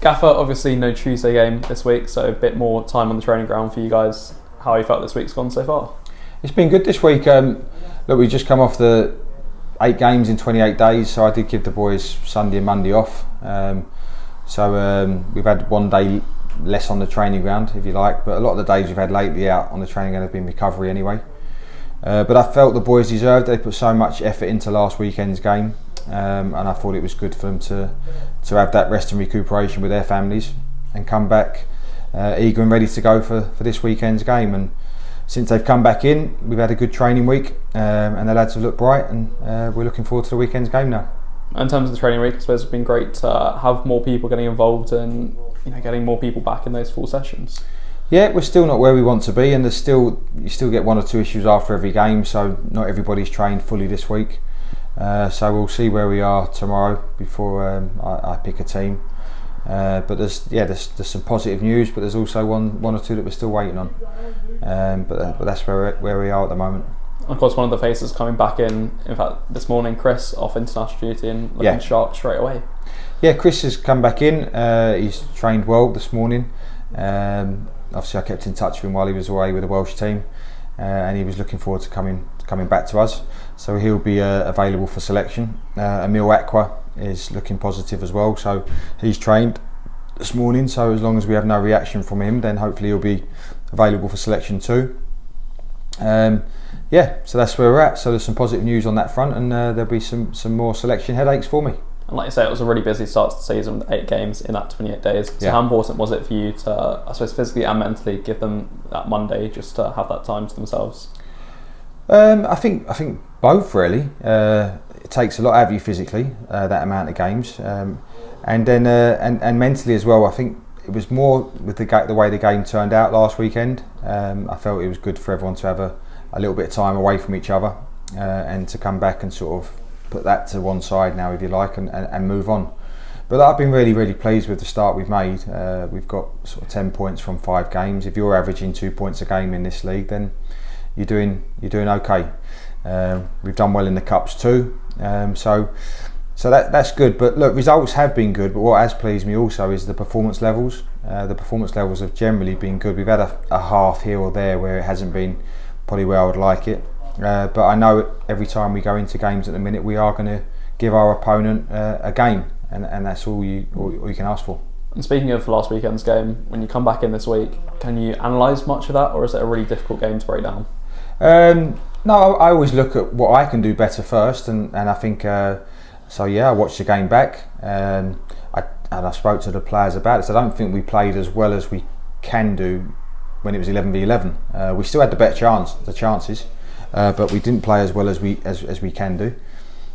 Gaffer, obviously no Tuesday game this week, so a bit more time on the training ground for you guys. How have you felt this week's gone so far? It's been good this week. Look, we just come off the 8 games in 28 days, so I did give the boys Sunday and Monday off. So we've had 1 day less on the training ground, if you like, but a lot of the days we've had lately out on the training ground have been recovery anyway. But I felt the boys deserved. They put so much effort into last weekend's game, and I thought it was good for them to have that rest and recuperation with their families and come back eager and ready to go for this weekend's game. And since they've come back in, we've had a good training week, and the lads have looked bright, and we're looking forward to the weekend's game now. In terms of the training week, I suppose it's been great to have more people getting involved and getting more people back in those full sessions. Yeah, we're still not where we want to be, and you still get 1 or 2 issues after every game, so not everybody's trained fully this week. So we'll see where we are tomorrow before I pick a team. But there's some positive news, but there's also one or two that we're still waiting on. But that's where we are at the moment. Of course, one of the faces coming back in fact, this morning, Chris, off international duty and looking sharp straight away. Yeah, Chris has come back in. He's trained well this morning. Obviously, I kept in touch with him while he was away with the Welsh team, and he was looking forward to coming back to us. So he'll be available for selection. Emil Aqua is looking positive as well, so he's trained this morning. So as long as we have no reaction from him, then hopefully he'll be available for selection too. So that's where we're at. So there's some positive news on that front, and there'll be some more selection headaches for me. And like you say, it was a really busy start to the season with 8 games in that 28 days. So how important was it for you to, I suppose, physically and mentally give them that Monday just to have that time to themselves? I think both really. It takes a lot out of you physically, that amount of games, and then and mentally as well. I think it was more with the way the game turned out last weekend. I felt it was good for everyone to have a little bit of time away from each other, and to come back and sort of put that to one side now, if you like, and move on. But I've been really, really pleased with the start we've made. We've got sort of 10 points from 5 games. If you're averaging 2 points a game in this league, then you're doing okay. We've done well in the cups too, so that's good. But look, results have been good. But what has pleased me also is the performance levels. The performance levels have generally been good. We've had a half here or there where it hasn't been probably where I would like it. But I know every time we go into games at the minute, we are going to give our opponent a game, and that's all you can ask for. And speaking of last weekend's game, when you come back in this week, can you analyse much of that, or is it a really difficult game to break down? No, I always look at what I can do better first, and I think I watched the game back, and I spoke to the players about it. So I don't think we played as well as we can do when it was 11v11. We still had the better chances. But we didn't play as well as we can do.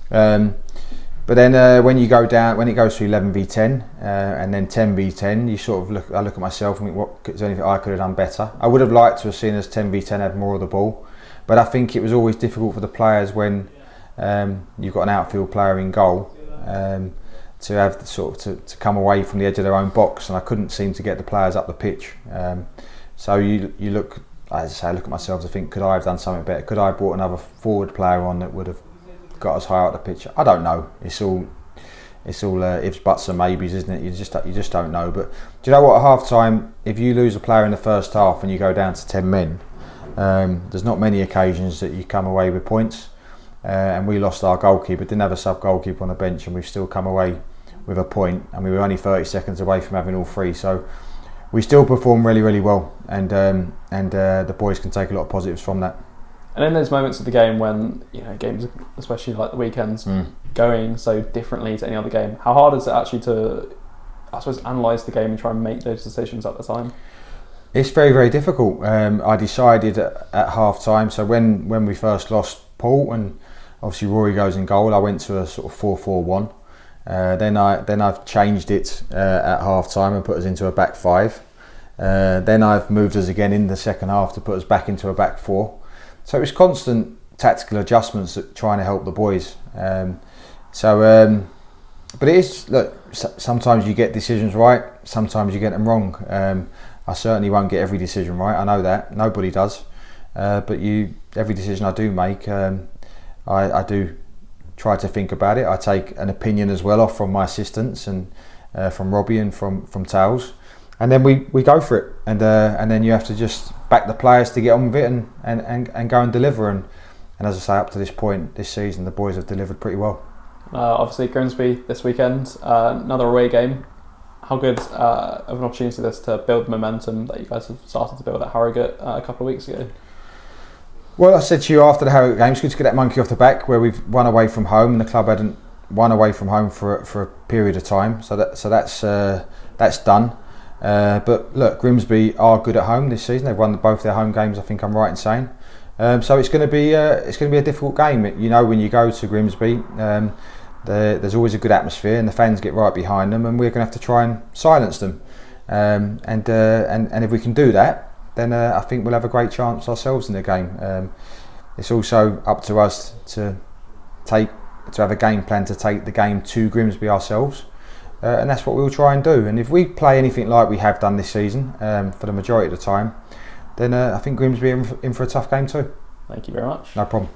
But then when it goes to 11v10 and then 10v10, you sort of I look at myself and think, what is there anything I could have done better? I would have liked to have seen us 10v10 have more of the ball, but I think it was always difficult for the players when you've got an outfield player in goal to have to come away from the edge of their own box, and I couldn't seem to get the players up the pitch. So you look. As I say, I look at myself to think, could I have done something better? Could I have brought another forward player on that would have got us higher up the pitch? I don't know. It's all ifs, buts and maybes, isn't it? You just don't know. But do you know what? At half time, if you lose a player in the first half and you go down to 10 men, there's not many occasions that you come away with points. And we lost our goalkeeper, didn't have a sub goalkeeper on the bench, and we've still come away with a point. And we were only 30 seconds away from having all 3. So we still perform really, really well, and the boys can take a lot of positives from that. And in those moments of the game when games, especially like the weekends, going so differently to any other game, how hard is it actually to, I suppose, analyse the game and try and make those decisions at the time? It's very, very difficult. I decided at half time. So when we first lost Paul and obviously Rory goes in goal, I went to a sort of 4-4-1. Then I've changed it at half time and put us into a back 5. Then I've moved us again in the second half to put us back into a back 4. So it was constant tactical adjustments trying to help the boys. But it is, look, sometimes you get decisions right, sometimes you get them wrong. I certainly won't get every decision right, I know that, nobody does. But every decision I do make, I do try to think about it. I take an opinion as well off from my assistants and from Robbie and from Tales, and then we go for it, and then you have to just back the players to get on with it and go and deliver, and as I say, up to this point this season the boys have delivered pretty well. Obviously Grimsby this weekend, another away game. How good of an opportunity is this to build momentum that you guys have started to build at Harrogate a couple of weeks ago? Well, I said to you after the Harrogate game, it's good to get that monkey off the back where we've won away from home and the club hadn't won away from home for a period of time. So that's done. But look, Grimsby are good at home this season. They've won both their home games, I think I'm right in saying. So it's going to be a difficult game. You know, when you go to Grimsby, there's always a good atmosphere and the fans get right behind them, and we're going to have to try and silence them. And if we can do that, then I think we'll have a great chance ourselves in the game. It's also up to us to have a game plan to take the game to Grimsby ourselves, and that's what we'll try and do. And if we play anything like we have done this season for the majority of the time, then I think Grimsby are in for a tough game too. Thank you very much. No problem.